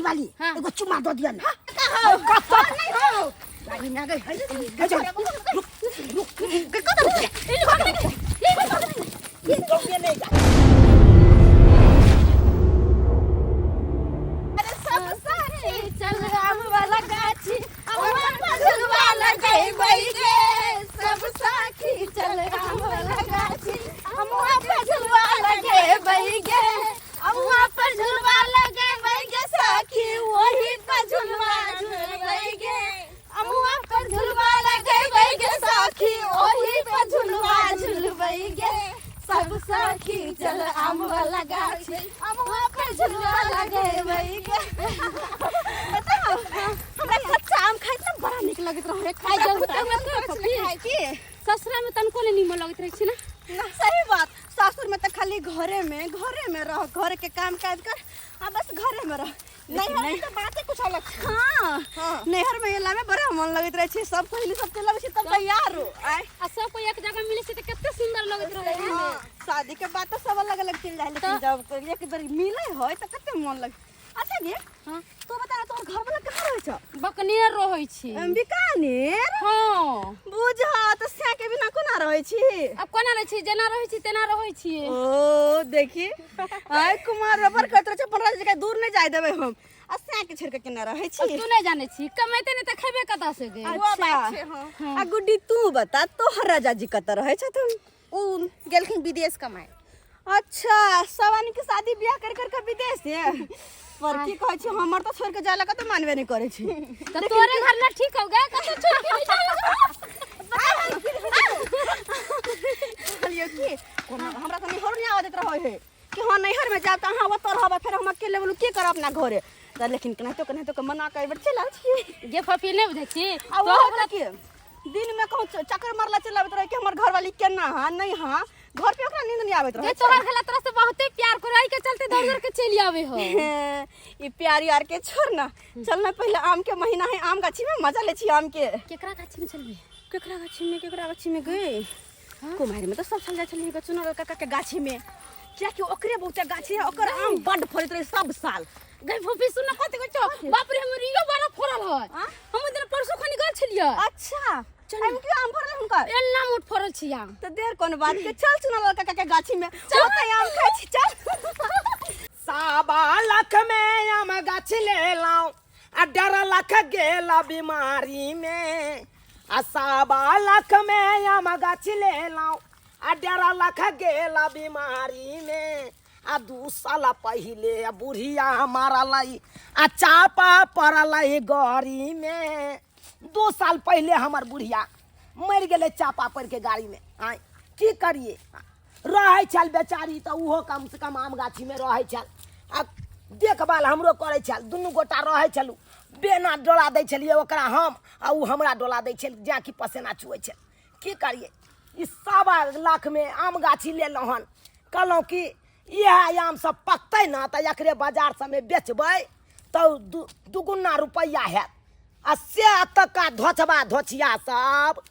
वाली एगो चुमा दो दिया ना नहीं हो गाड़ी में आ गई रुक ये नहीं अरे सब साथी चल आम वाला गाछी अम्मा पझलवा लगे बैगे सब साथी चल आम वाला गाछी अम्मा पझलवा लगे बैगे अम्मा पझलवा लगे बैगे साखी वही पझलवा झूल बैगे अम्मा पझलवा लगे बैगे साखी वही पझलवा झूल बैगे सब साखी चल आम वाला गाछी अम्मा पझलवा लगे बैगे बताओ हमरा कच्चा आम खाइ त बड़ा निक लगत रहे खाइ खाइ की ससुरा में तनको ले निमन लगत रही छी ना ना सही बात सासुर में तो खाली घरे में रह घर के काम काज कर आ बस घरे में रह नैहर में तो बातें कुछ अलग हां नैहर में एला में बड़ा मन लगत रहे छी सब पहले सब के लगे छी तब तैयार हो आय आ सब कोई एक जगह मिले से त केते सुंदर लगत रहे शादी के बाद तो सब अलग अलग चल जाए लेकिन जब एक बार मिले होय त कते मन लगे अच्छा गे हां तो बता तोर घर वाला कहां रहै छ बकनेर रहै छी बीकानेर हां बुझा त स्या के बिना कोना रहै छी अब कोना रहै छी जेना रहै छी तेना रहै छी ओ देखी आय कुमार रबर कतरे छ 15 जगह दूर नहीं जाय देबे हम आ स्या के छोड़ के केना रहै छी तू नहीं जाने छी कमाइते नहीं त खेबे कता से गे वो बात छे हां आ गुड्डी तू बता तोहर राजा जी कत रहै छथुन उ गेलखिन विदेश कमाए अच्छा सवानी के शादी ब्याह कर विदेश से पर की कहै छी हमर तो छोड़ के जाला का तो मानबे नहीं करे छी त तोरे घर ना ठीक हो गए कत छोड़ के कहलियो की कोना हमरा तो नैहर नहीं आवत रहै है कि हां नैहर में जाब त हां ओत रहब फिर हम अकेले बोलू की करब अपना घरे त लेकिन केना तो मना कर बैठ चला छी गे फफी नहीं बुझे छी आ वो हमरा की दिन में कहूं चक्कर मारला चलाबत रहे कि हमर घर वाली केना हां नहीं हां घर पे ओकरा नींद नहीं आवत रहे तोहर खला तरह से बहुते प्यार कराई के चलते दौड़ के चली आवे हो ई प्यार यार के छोड़ ना चल ना पहले आम के महीना है आम गाछी में मजा ले छी आम के केकरा गाछी में चलबे केकरा गाछी में गए कुमारी में तो सब चल जाय छली चुना काका के गाछी में क्या कि ओकरे बहुते गाछी है ओकर आम बड फरत रहे सब साल गई फफी सुन कते को बाप रे हमर इयो बड़ा फरल है हम दिन परसों खनी गल छलिए अच्छा हम क्यों आम फरल हुनका एना मोट फरल छी आम तो देर कोन बात के चल चुना काका के गाछी में चल आम खाइ छी चल साबा लाख में आम गाछ ले लाऊं आ डर लाख गेला बीमारी में आ साबा लाख में आम गाछ ले लाऊं आ डर लाख गेला बीमारी में आ 2 साल पहले बुढ़िया हमारा लाई आ चापा पड़ल गाड़ी में 2 साल पहले हमार बुढ़िया मर गए चापा पड़ के गाड़ी में आय की करिए रहे छल बेचारी तो उहो कम से कम आम गाछी में रहे छल आ देखभाल हमरो करे छल दुनू गोटा रहे छलू बेना डोला दै छलिए ओकरा हम आ उ हमरा डोला दै छल जा कि पसेना चुए छल की करिए ई 1.25 लाख में आम गाछी लेलहुँ हन कहलहुँ कि यह आम सब पकते ना तो एकरे बाजार सब में बेचबै तो दुगुना रुपया हैत आ से तक धोचबा धोचिया सब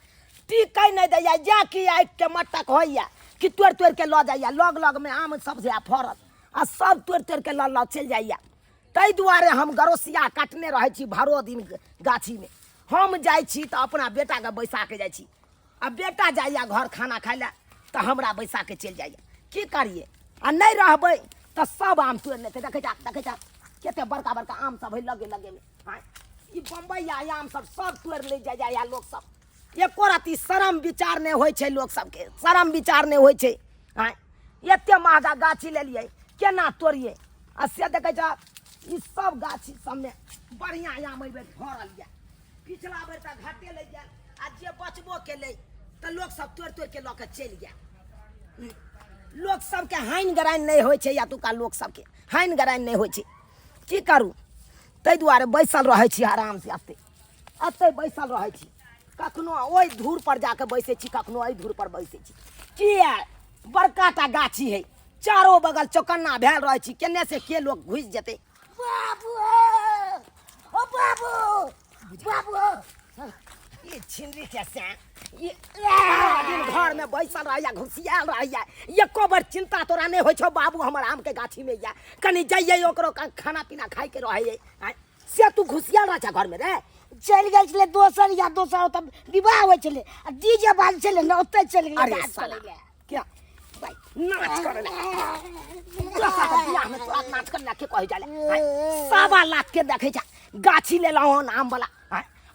टिकै नहीं दैया जा कि आगि के मटक होइया कि तोड़ के लऽ जाइया लग में आम सब जे फरल आ सब तोड़ के लऽ चलि जाइया ताहि दुआरे हम गरोसिया काटने रहे छी भरो दिन गाछी में हम जाइ छी तो अपना बेटा के बैसा के जाइ छी आ बेटा जाइया घर खाना खाइ ला तो हमरा बैसा के चलि जाइया की करिए आ नहीं रहबै तो सब आम तोड़ लेते देखे जा केते बड़का आम सब है लगे में हाँ ई बम्बई आम सब तोड़ ले जाइया लोग सब एको रती शरम विचार नहीं होइ छै लोग सबके शरम विचार नहीं होइ छै हाँ एते महंगा गाछी ले लिए केना तोड़िए आ से देखे जा ई सब गाछी सब में बढ़िया आम एबे फरल या पिछला बेर त घाटे ले गेल आ जे बचबो केले त लोग सब तोड़ के लऽ के चलि गेल लोग सबके हानि गराइन नहीं होइ छै यातुका लोग सबके हानि गराइन नहीं होइ छै की करू ताहि दुआरे बैसल रहे छी आराम से अते बैसल रहे छी कखनो ओहि धूर पर जाके बैसे छी कखनो एहि धूर पर बैसे छी किया बड़काटा गाछी है चारों बगल चौकन्ना भेल रहे छी केने से के लोग घुस जेते बाबू ओ बाबू बाबू ये छिनरी कैसे ये दिन घर में बैसल रहिया घुसियाल रहिया ये कोबर चिंता तोरा नहीं होइ छौ बाबू हमर आम के गाछी में या कनी जाइए ओकरो खाना पीना खाइ के रहिए से तू घुसियाल रह घर में रे चल गेल छले दोसर या दोसर तब विवाह होइ छले आ डीजे बाज छले न ओते चल गेल अरे साला क्या भाई नाच कर ले बियाह में तोरा नाच कर के कहि जाले 1.25 लाख के देखे छ गाछी ले लाओ आम वाला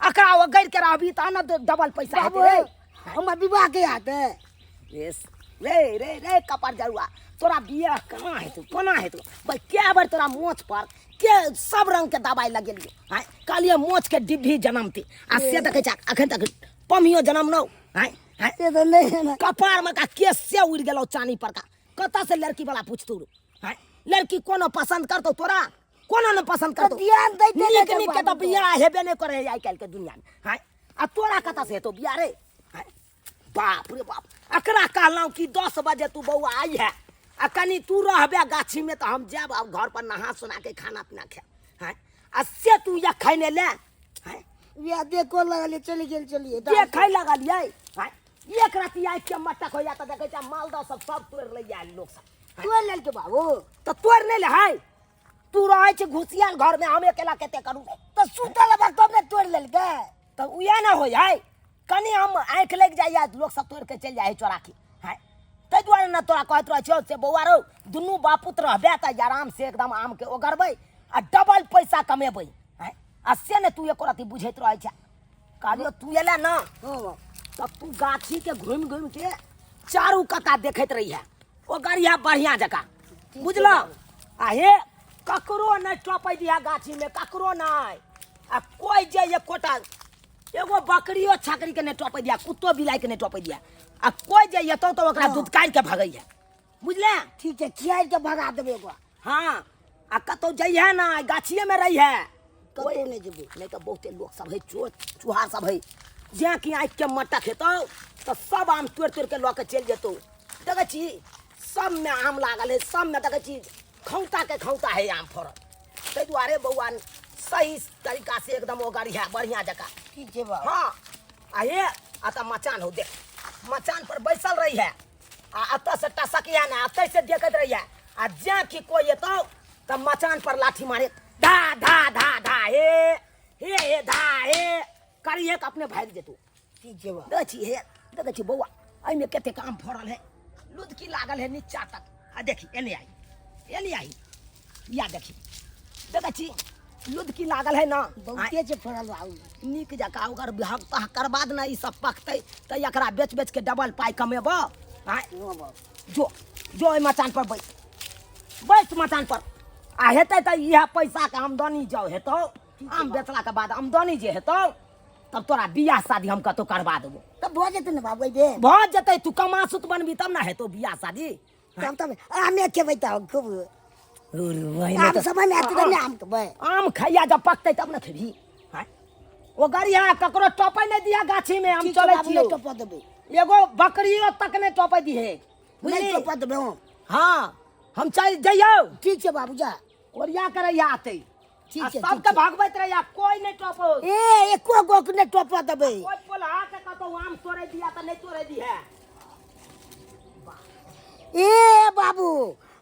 अकरा वो गैर के रहबी त न डबल पैसा हेते रे हमर विवाह के याद है रे रे रे कपर जरुआ तोरा बियाह कहां है तू कोना है तू भाई क्या बार तोरा मोछ पर के सब रंग के दवाई लगेलिए हैं कालिए मोछ के डिब्बी जन्मती आ से देखे छ अखन तक पमियो जन्म न हैं से तो नहीं है ना कपार में का केस से उड़ गेलो चानी पर का कता से लड़की वाला पूछतू हैं लड़की कोनो पसंद करतो तोरा कोनो न पसंद करतो ध्यान दैते नीक नीक के तो बियाह हेबे नहीं करे आई काल के दुनिया में हैं आ तोरा कता से तो बियाह रे हैं बाप रे बाप अकरा कहलौ कि 10 बजे तू बौआ आई है आ कनी तू रहबे गाछी में तो हम जाब अब घर पर नहा सुना के खाना पीना खे हैं आ से तू या खैने ले हैं या देखो लगले चली गेल चलिए के खै लगलिए हैं एक राती आई के मटक हो जाता देखे छ मालदा सब तोड़ ले जाए लोग सब तोड़ लेल के बाबू तो तोड़ नहीं ले है तू रहे छ घुसियाल घर में हम अकेला केते करू तो सुतल बा तब ने तोड़ लेल के तो उया ना हो जाए कनी हम आंख लग जाइए लोग सब तोड़ के चल जाए चोरा के हैं तै दुआरे ना तोरा कहत रह छौ से बौआ रो दुनू बापुत रहबे त आराम से एकदम आम के ओगरबै आ डबल पैसा कमेबै हैं आ से ने तू एको राती बुझैत रह छ कालियो तू एला ना तब तू गाछी के घूम घूम के चारू कता देखैत रही है ओगरिया बढ़िया जका बुझलो आ हे ककरो नहीं टोपै दिया गाछी में ककरो नहीं आ कोई जे ये कोटा एगो बकरियो छकरी के नहीं टोपै दिया कुत्तो बिलाई के नहीं टोपै दिया आ कोई जे ये तो ओकरा दूध काट के भगैया बुझले ठीक है खियाई के भगा देबे एगो हां आ कतो जइहे ना गाछिए में रही है कतो नहीं जेबे नहीं तो बहुते लोग सब है चोर चुहार सब है जे कि आँख के मटक हेतौ तो सब आम तोड़ तोड़ के लऽ के चल जेतौ देखे छी सब में आम लागल है सब में देखे छी खौता के खौता है आम फड़ल ताहि दुआरे बौआ सही तरीका से एकदम ओगरी है बढ़िया जका ठीक है बाबू हाँ आ ये आता मचान हो देख मचान पर बैसल रही है आ अत से टसकिया ना अत से देखत रही है आ जे कि कोई एतौ तब मचान पर लाठी मारे धा धा धा धा हे धा हे करिए के अपने भाग जेतू ठीक है बाबू देखी हे बौआ एहि में कते काम फड़ल है लुदकी लागल है नीचा तक आ देखी एने आई या देखी देखी लुदकी लागल है ना बहुते जे फड़ल बाबू नीक जका ओकर बिहार करबा देना ई सब पकतै त एकरा बेच बेच के डबल पाई कमेबो आय जो जो मचान पर बैठ मचान पर आ हेतै त इह पैसा के आमदनी जो हेतौ आम बेचला के बाद आमदनी जे हेतौ तब तोरा बियाह शादी हम कतो करबा देबो तब भ जेतै ने बाबू बे भ जेतै तू कमासुत बनबी तब ना हेतौ बियाह शादी तब आमे खेबै त खूब आम आम समय में आते ने आम खेबै आम खैया जब पकतै तब ना खेबी ओ गरिया ककरो टोपै नहीं दिया गाछी में हम चलै छियै टोप देबै एगो बकरियो तक ने टोपै दिहे नहीं टोप देबै हाँ हम चल जइयो ठीक छै बाबू जा ओरिया करैया आते ठीक छै सबके भागबैत रहैया कोई नहीं टोपो एको गो ने टोप देबै कोई पोलहा के कतो आम तोड़े दिया त नहीं तोड़े दिहे बाबू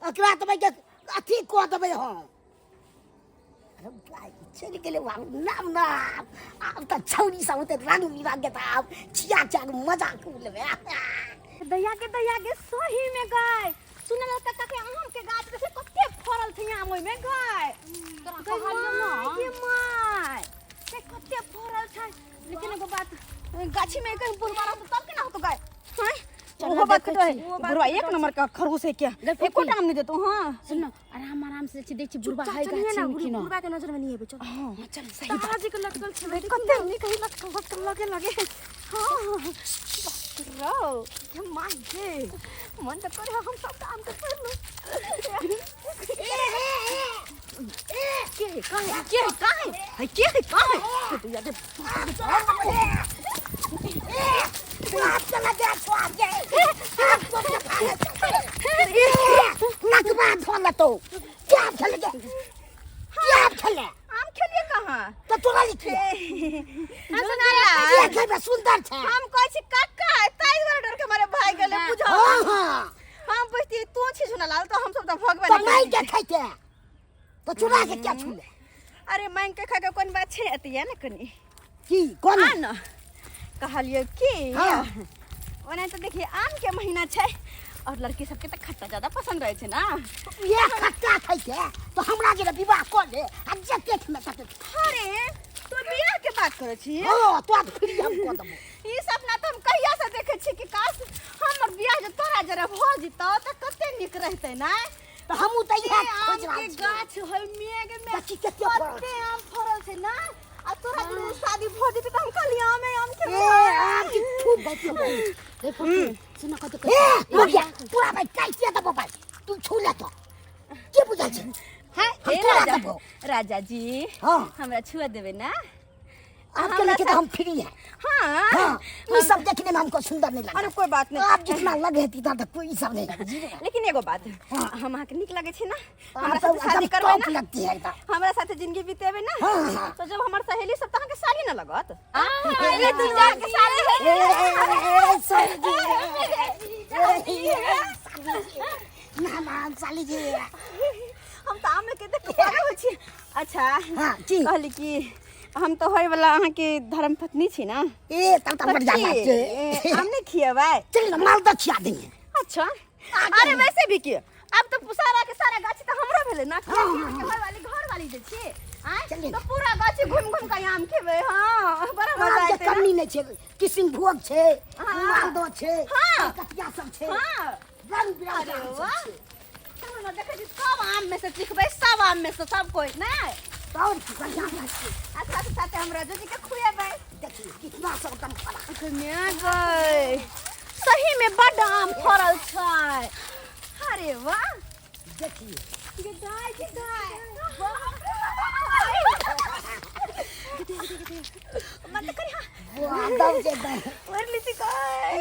एकरा तबै के अथी को देबै हम अरे भाई चल गेले बाबू नाम अब त छौरी सब त रानू विवाह के त अब चिया मजा खूब लेबे दैया के सही में गाय सुनल त के आम के गाछ से कते फरल छै आम ओइ में गाय तोरा कहलियो ना के माय से कते फरल छै लेकिन एगो बात गाछी में कहीं पुर मारा तब के ना हो तो गाय हैं वो बात तो है बुढ़वा एक नंबर का खरगोश है क्या एको टाइम नहीं देतो हां सुन आराम से देख छी बुढ़वा है गाछी में कि ना बुढ़वा के नजर में नहीं है चल हां चल सही तारा जी के लटकल छै कते नहीं कहीं लटकल लगे हां रो के माय जे मन तो करे हम सब काम कर लो के काहे तू याद आप चला जा स्वाद के नकबा फोन तो क्या खेल आम खेलिए कहां तो तू बोली के सुनाला देखे में सुंदर छे हम कहै छी काका ताई घर डर के मारे भाग गेले बुझो हां हम बुझती तू छी सुनाला तो हम सब तो भगवे तो नहीं देखे के तो चुरा के क्या छूले अरे मांग के खा के कोन बात छे अतिया न कनी की कोन आ न कहलियो की हाँ। ओने तो देखिए आम के महीना छे और लड़की सबके तो खट्टा ज्यादा पसंद रहे छे ना ये खट्टा खाई के तो हमरा जे विवाह कर ले आ जे पेट में कटे अरे तू बियाह के बात करे छी हां तो आज फिर हम को दबो ई सपना तो हम कहिया से देखे छी कि काश हमर बियाह जे तोरा जरा हो जितो त कते निक रहते ना तो हमू त इहे खोज आम रहा के छी गाछ है मेघ में बच्ची कते फरल कते आम फरल छे ना आ तोरा के शादी हो जिते त हम कहली आम के ए आम की खूब बच्ची ए पप्पू सुन कत ए हो गया पूरा भाई कैसे दबो भाई तू छू ले तो के बुझा छी हां हम ए तोरा राजा दबो राजा जी हां हमरा छुआ देबे ना आपके लेके तो हम फ्री है हां हां ये सब देखने में हमको सुंदर नहीं लगता अरे कोई बात नहीं आप जितना लगे थी तो कोई सब नहीं लगे लेकिन एगो बात हम आके निक लगे छी ना हमरा तो साथे शादी करबे टॉप ना लगती है एकदम हमरा साथे जिंदगी बितेबे ना हाँ, हाँ। तो जब हमर सहेली सब तहां के साली ना लगत ये तू जाके साली ना ना साली जी हम तो आमे के देख के हो छी अच्छा हाँ जी कहली कि हम तो होय वाला अहाँ के धर्म पत्नी छी ना ए तब तक बढ़ जाना है हम नहीं खिएबै चल माल तो खिया देंगे अच्छा अरे वैसे भी कि अब तो सारा के सारा गाछ तो हमरा भेले ना के घर वाली जे छी आय तो पूरा गाछ घूम घूम के आम खेबै हां बड़ा मजा आम के आते ना कमी नहीं छे किसिम भोग छे मालदो छे हाँ। कटिया सब छे हां रंग बिरंग अरे आम सब वाह छे। चलो देखे छी सब आम में से लिखबै सब आम में से सब कोई ना और की बढ़िया छे अच्छा साथे हमरा जोजी के खुएबै देखिए कितना सब कम फला कन्या गए सही में बड़ आम फरल छै अरे वाह देखिए गदाई मत करी हां वो दब से दब और लिसी गए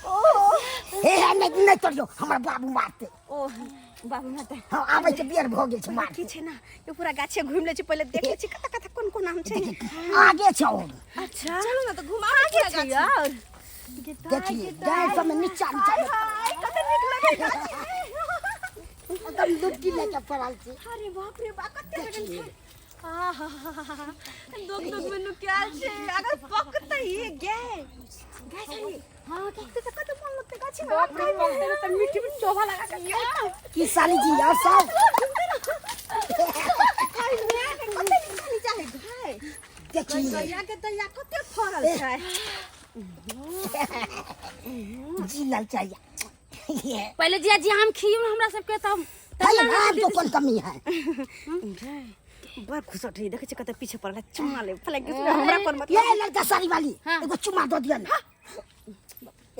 ओ हे नहीं तोड़ियो हमरा बाबू मारते ओ बाबू मत हां आबै के बियर भ गेल छै मार की छै ना ये पूरा गाछे घुम ले छी पहले देख ले छी कता कता कोन कोन आम छै आगे छौ अच्छा चलो ना तो घुमा के पूरा गाछ यार देखिए गाय सब में नीचा नीचा हाय कते निक लगे गाछ एकदम डुबकी लेके पड़ल छी अरे बाप रे बाप कते लगन छै आहा दोग में नुक्याल छै अगर पकते ये गे गाछी हां कते से कते मन लगते गाछी में बाप रे पकते त मीठी में चोभा लगा के की साली जी और सब हाय मैं कते निकाली चाहे घाय देखिए दैया के दैया कते फरल छै जी लाल चाहिए पहले जिया जी हम खियौ हमरा सबके तब ताई नाम तो कौन कमी है बड़ खुश रही देखे कते पीछे पड़ला चुम्मा ले फले के हमरा कोन मतलब ये लड़का साड़ी वाली हाँ। एगो चुमा दो दिया ना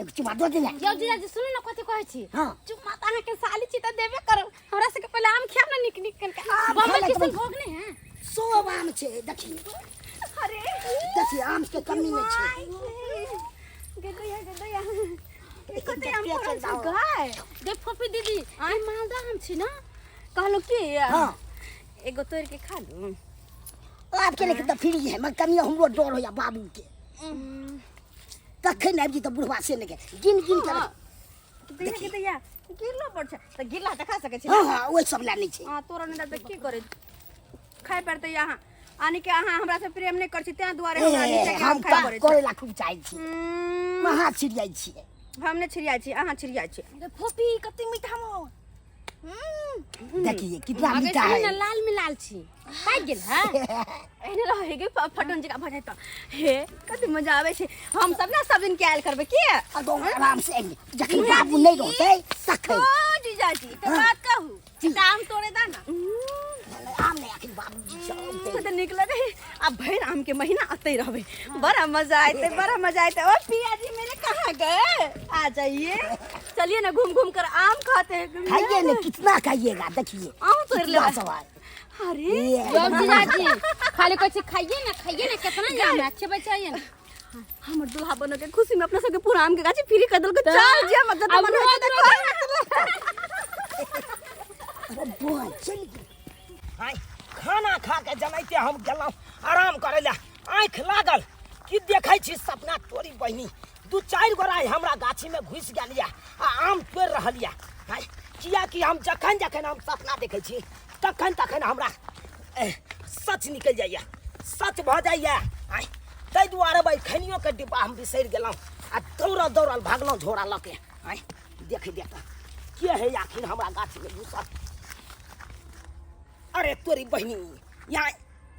एगो चुमा दो दिया यौ जीजा जी सुनु न कथि कहै छी हां चुम्मा त अहाँ के साली छी त देबे करब हमरा सबके पहले आम खायब ना निक निक करके आम बम्बई खा ले किसन तो भोग नहीं है सब आम छे देखिए अरे देखिए आम के कमी नहीं छे गदया कते आम फरल छै गाय देख फोफी दीदी आई मालदा आम छी ना कहलो की हां एगो तोड़ के खा लूं आपके लिए तो फ्री है मगर कमी हमरो डर हो या बाबू के तखन आबि जी तो बुढ़वा से ने गिन गिन कर देखिए दैया गिरलो पड़ छै त गिरला त खा सकै छी हां हां ओइ सब ला नहीं छे हां तोरा ने त की करे खाय पड़ते यहाँ आनी के अहाँ हमरा से प्रेम नहीं कर छी त्या दुआरे हमरा नीचे के हम खाय पड़े करे ला खूब चाहै छी महा छिड़ियाई छी हम ने छिड़िया छी अहाँ छिड़िया छी फोफी कते मीठा मो देखिए कितना आगे मीठा सुनी है न लाल में लाल छी पाइ गेल है एने रहे गे फटन जगह भजाय त हे कते मजा आवे छै हम सब ना सब दिन के आयल करबे के अदो आराम से आएंगे जखन बाबू नहीं रहते ओ तखन जीजाजी त बात कहू दाम तोड़े दा ना आम नहीं आखिर बाबू जी सब तो निकल रहे अब भैर आम के महीना आते ही रहे बड़ा मजा आते और पिया जी मेरे कहाँ गए आ जाइए चलिए ना घूम घूम कर आम खाते हैं खाइए ना कितना खाइएगा देखिए आम तोड़ ले कितना सवाल अरे यौ जीजा जी खाली कहै छी खाइए ना कितना जाम है अच्छे बचाइए ना हमर दुल्हा बनो के खुशी में अपना सबके पूरा आम के गाछी फ्री कर देल के चल जे मतलब मन होय अरे बोल चल हाय खाना खा के जनाइते हम गेलहुँ आराम करे ला। आँख लागल कि देखै छी सपना तोरी बहिनी 2-4 गोरा हमरा गाछी में घुस गेलिया आ आम तोड़ रहलिया। किया कि हम जखन जखन हम सपना देखै छी तखन तखन हमरा सच निकल जाइया, सच भ जाइया। ताहि दुआरे भाई खनियो के डिब्बा हम बिसरि गेलहुँ आ दौड़ल दौड़ल भागलहुँ झोरा लऽ के। देख के है आखिर हमरा गाछी में घुसल। अरे तोरी बहिनी यहाँ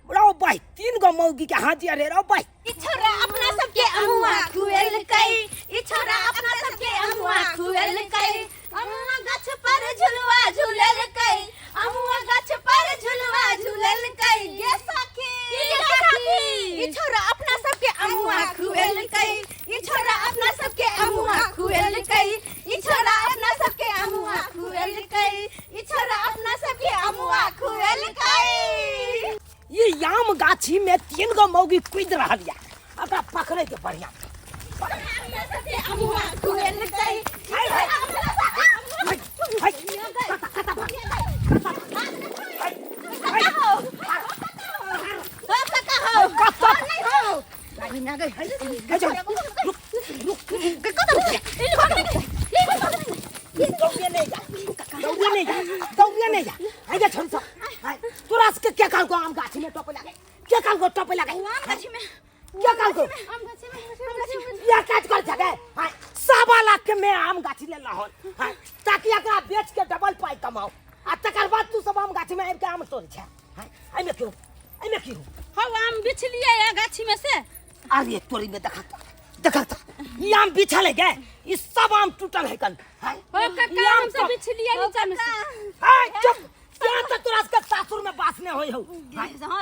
रो भाई 3 गो मौगी के हाजिर रे रो भाई। ई छोरा अपना सबके अमुआ खुएल कई, ई छोरा अपना सबके अमुआ खुएल कई, अमुआ गाछ पर झुलवा झूलल कई, अमुआ गाछ पर झुलवा झूलल कई। गे सखी ई छोरा अपना सबके अमुआ खुएल कई, ई छोरा अपना सबके अमुआ खुएल कई, ई छोरा अपना सबके अमुआ खुएल कई, ई छोरा अपना सबके अमुआ खुएल कई। ये याम गाछी में 3 गो मौगी कूद रहलिया, अकरा पकड़े के बढ़िया। अपना सबके अमुआ खुएल कई, क्या काल को आम गाछी में टोपे लगे, क्या काल को टोपे लगे आम गाछी में, क्या काल को आम गाछी में या काट कर जगह 1.25 लाख के मैं आम गाछी ले लाहन ताकि एकरा बेच के डबल पाई कमाओ। आ तकर बाद तू सब आम गाछी में आबि के आम तोड़ छै। एमे क्यों हम आम बिछ लिए या गाछी में से। अरे तोरी में देखा ये आम बिछल है गे, ये सब आम टूटल है कल। ओ कक्का हम सब बिछ लिए नीचे में से। चुप क्या तक तोरा के सासुर में बास ने होई हो।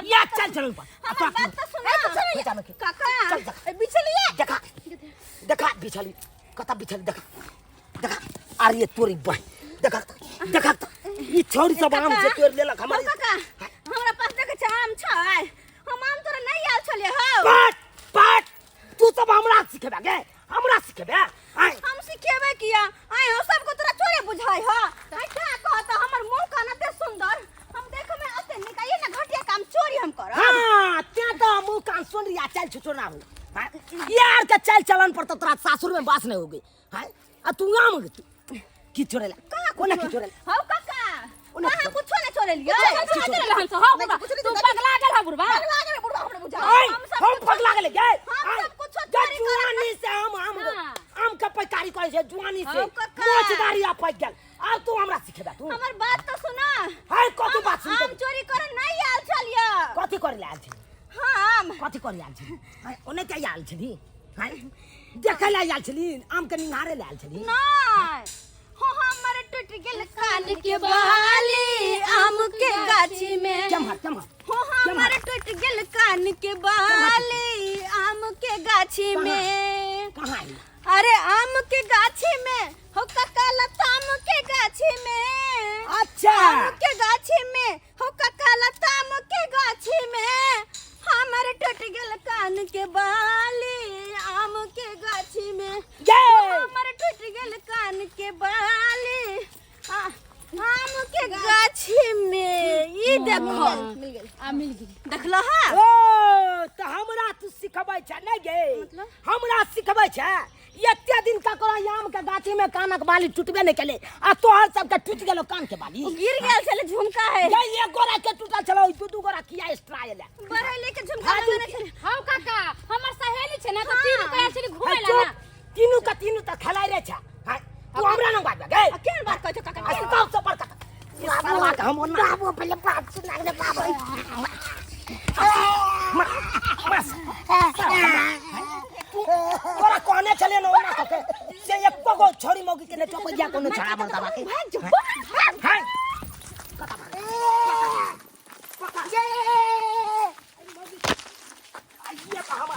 या चल पर हमार बात तो सुनो काका बिछ लिए। देखा बिछली कता बिछली देखा। अरे तोरी बह देखा ई छोरी सब आम से तोड़ लेलक हमर। काका हमरा पास देखे आम छै, हम आम तोरा नहीं आल छले हो। पाट तू सब हमरा सिखेबे गे, हमरा सिखेबे। हम सिखेबे किया आय हो सबको तोरा चोरे बुझाई हो। आय का कहत हमर मुंह कान एते सुंदर हम देख में अते निकाई ना घटिया काम चोरी हम करब। हां त्या तो मुंह कान सुन रिया चल छुटो ना हो। यार के चल चलन पर तो तोरा सासुर में बास नहीं होगी। आ तू आम की चोरेला कोना की चोरेला हो काका कहां कुछ नहीं चोरे लियो चोरे हम से। हो तू पगला गेल ह बुढ़वा हमरा बुझा हम पगला गेल गे। हम सब कुछ चोरी जुआनी से आम का पैकारी करे छे जुआनी से मोचदारी आ पक गेल। अब तू हमरा सिखेबा तू हमर बात तो सुना। हाय कथि बात सुन आम चोरी करे नहीं आल छलियो। कथि करे आल छी हम कथि करे आल छी ओने क्या आल छी हाय देखे ला आल छी आम के निहारे ला आल छी नहीं हो हमर टूट गेल कान के बाली आम के गाछी में। चमहर हो हमर टूट गेल कान के बाली आम के गाछी में। कहां अरे आम के गाछी में हो काका लताम के गाछी में। अच्छा आम के गाछी में हो काका लताम के गाछी में हमर टूट गेल कान के बाली आम के गाछी में। हमर टूट गेल कान के बाली आम के गाछी में। ई देखो मिल गेल देखलो हा। ओ त हमरा तू सिखबै छ नै गे मतलब हमरा सिखबै छ। एते दिन का करा आम के गाछी में कानक बाली टूटबे नहीं केले आ तोहर सब के टूट गेलो कान के बाली गिर गेल छले झुमका है। ये एक गोरा के टूटल छलो 2 गोरा किया एक्स्ट्रा आले बरैले के झुमका लगने छले। हां काका हमर सहेली छै ना त 3 रुपया छली घुमै ला ना। तीनू त खलाई रे छ। तू हमरा न बात गे केन बात कहै छ काका अस्ताव से बड़का ये बात हम न बाबू पहले बात सुन लागले बाबू तोरा कहने चले न ओना के से एको गो छोरी मौगी के ने चपैया कोनो छड़ा बनता बाके हाय कता ये आइए का हम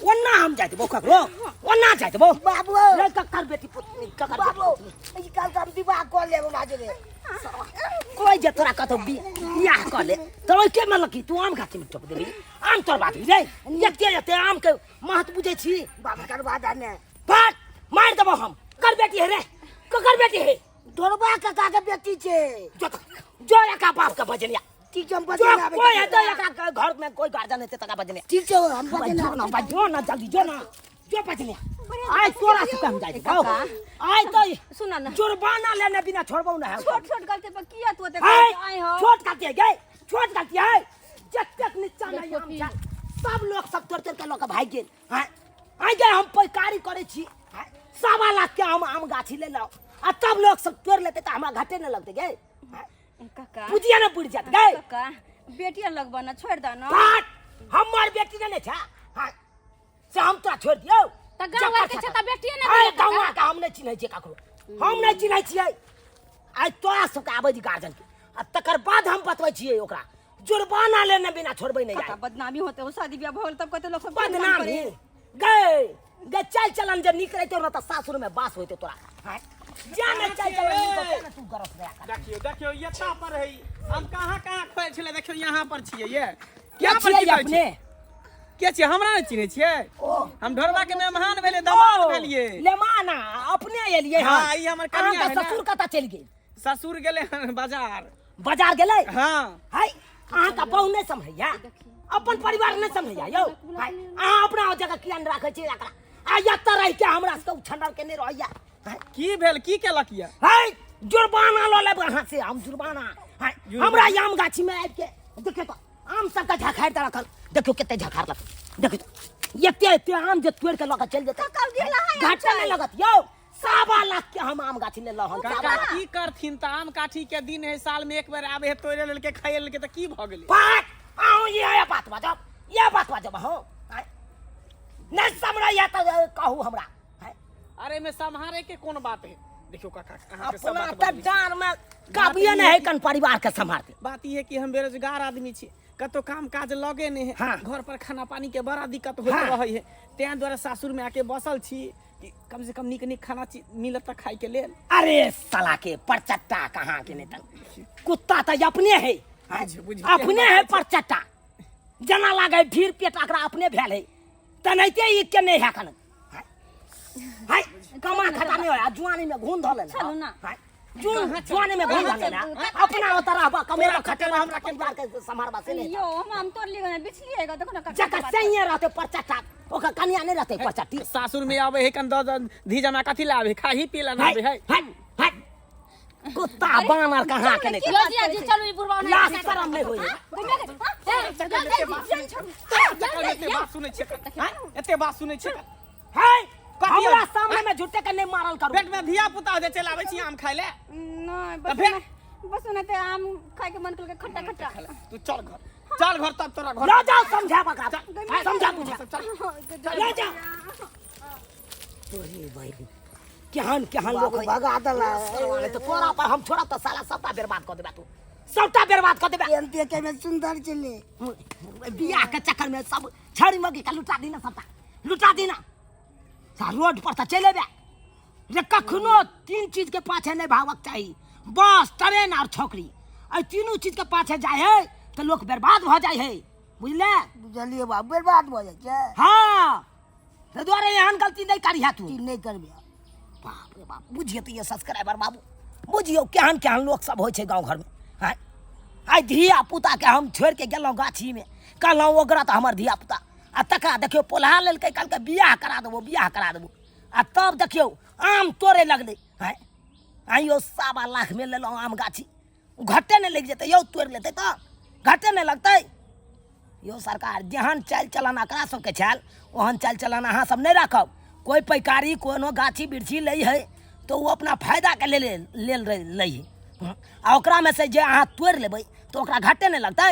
वन्ना हम जाते बो ककरो वन्ना जाते बो बाबू रे ककर बेटी पुतनी ककर बाबू ई काल काम विवाह कर लेबो बाजे रे कोई जे तोरा कतो बियाह कर ले तो के मन लकी तू आम खाती में टप देबी आम तोर बात रे एते आम के महत्व बुझे छी बाबा कर बात ने बात मार देबो हम कर बेटी है रे ककर बेटी है ढोलबा काका के बेटी छे जो एका बाप का बजनिया ठीक छै हम बजने आबै कोई है तो एका घर में कोई गार्जियन है तका बजनिया ठीक छै हम बजने जो ना बजो ना जल्दी जो ना जो बजनिया आय तोरा से हम जाई आय तो सुना ना जुर्माना लेने बिना छोड़बो ना छोट छोट गलती पर किया तू आय हो छोट गलती है छोट गलती है जत्तक नीचा नहीं हम जा सब लोग सब तोड़ के लोग भाग गेल आय गे हम पैकारी करे छी 1.25 लाख के हम आम गाछी ले लो आ तब लोग सब तोड़ लेते तो हमरा घाटे न लगते गे काका पूजिया न बुड़ जात गे काका बेटिया लगबा ना छोड़ द ना बात हमर बेटी ने छा से हम तोरा छोड़ दियो त गांव के छ त बेटिया ने आय गांव का हम नहीं चिन्है छी काकरो हम नहीं चिन्है छियै आय तोरा सब के आबै जी गार्जियन के आ तकर बाद हम बतबै छियै ओकरा जुर्माना लेने बिना छोड़बै नहीं काका बदनामी होते हो शादी ब्याह भइल तब कहते लोग सब बदनामी गे चल चलन जे निक रहते न त सासुर में बास होते तोरा जाने चल चलन निक तू गरस रे देखियो एता पर है हम कहां खोल छले देखियो यहां पर छियै ये क्या पर अपने के छियै हमरा नहीं चिन्है छियै हम ढोरबा के मेहमान भेले दमाद भेलिए लेमाना अपने एलिए हां ई हमर कनिया है ससुर कता चल गेल ससुर गेले बाजार गेले हां हाय अहाँ का बहु नहीं समझैया अपन परिवार नहीं समझैया यौ अहाँ अपना जगह किया न राखै छी एकरा आ यत्ता रह के हमरा से छंडर के नहीं रहैया की भेल की केलक या हाय जुर्माना ल लेब अहाँ से हम जुर्माना हाय हमरा आम गाछी में आबि के देखियो तो आम सब का झखाड़ त रखल देखियो केते झखाड़ लग देखियो एते आम जे तोड़ के लग चल जेते घाटा नहीं लगत यौ 1.25 लाख के हम आम गाछी ले लहन काका की करथिन त आम काठी के दिन है साल में एक बार आबे है तोड़े लेल के खाए लेल के त की भ गेलै बात आओ ये बात बाजब हो नहीं समझैया त कहू हमरा अरे में संभारे के कौन बात है देखियो काका अहाँ के सब अपना बात त डार में काबिए नहीं है कन परिवार के संभालते बात ये कि हम बेरोजगार आदमी छी कतो काम काज लगे नहीं है हाँ। घर पर खाना पानी के बड़ा दिक्कत होत रहे है तें द्वारा सासुर में आके बसल छी कि कम से कम निक निक खाना मिलत त खाए के लेल अरे साला के परचट्टा कहाँ के नेतन कुत्ता त अपने है अपने है परचट्टा जना लागे भीड़ पेट एकरा अपने भेल है तनैते ई के नहीं है कन हाय कमा खटा नहीं होया जुआनी में घून धले चलू ना जुआनी में घून धले ना अपना उतरा बा कमेरा खटे हमरा परिवार के संभारबा से नहीं यो हम तोड़ लियो बिछलिएगा देखो ना जका सही रहते परचट्टा ओका कन्या नहीं रहते परचट्टी सासुर में आवे है कन धी जमा कथी लावे खाही पीला ना आवे है कुत्ता बानर कहाँ के नहीं जी जी चलो ई बुरबा नहीं लाश शर्म नहीं होई एते बात सुनै छै एते बात सुनै छै है हमरा सामने में झूठे के नहीं मारल करू पेट में धिया पुता जे चलावे छी आम खाय ले नहीं बस उन्हें आम खाए के मन करके खट्टा खट्टा तू चल घर तब तोरा घर ले जाओ समझा बकरा समझा बुझा ले जा तोरी भाई केहन लोग भगा दला तो तोरा पर हम छोड़ा तो साला सबटा बर्बाद कर देबा तू सबटा बर्बाद कर देबा एमपी के में सुंदर चले बियाह के चक्कर में सब छड़ी मगी का लुटा दीना सबटा लुटा दीना सा रोड पर त चले बे रे कखनो 3 चीज के पाछे नहीं भागक चाहिए बस ट्रेन और छोकरी आई तीनों चीज के पाछे जाए है तो लोग बर्बाद हो जाए है बुझले बुझलिए बाप बर्बाद हो जाय छै हां ते द्वारे एहन गलती नहीं करिया तू नहीं करबे बाप रे बाप बुझिए तो ये सब्सक्राइबर बाबू बुझियो केहन लोग सब होय छै गांव घर में हां आई धिया पुता के हम छोड़ के गेलौ गाछी में कहलौ ओकरा त हमर धिया पुता आ तका देखियो पोल्हा लेल के कल के बियाह करा देबो आ तब देखियो आम तोड़े लगले हैं आइयो 1.25 लाख में लेलो आम गाछी घटे नहीं लग जेते यो तोड़ लेते तो घटे नहीं लगते यो सरकार जहन चल चलन एकरा सबके छल ओहन चल चलन अहाँ सब नहीं रखब कोई पैकारी कोनो गाछी बिरछी ले है तो वो अपना फायदा के लेल ले आ ओकरा में से जे अहाँ तोड़ लेबै तो ओकरा घटे नहीं लगते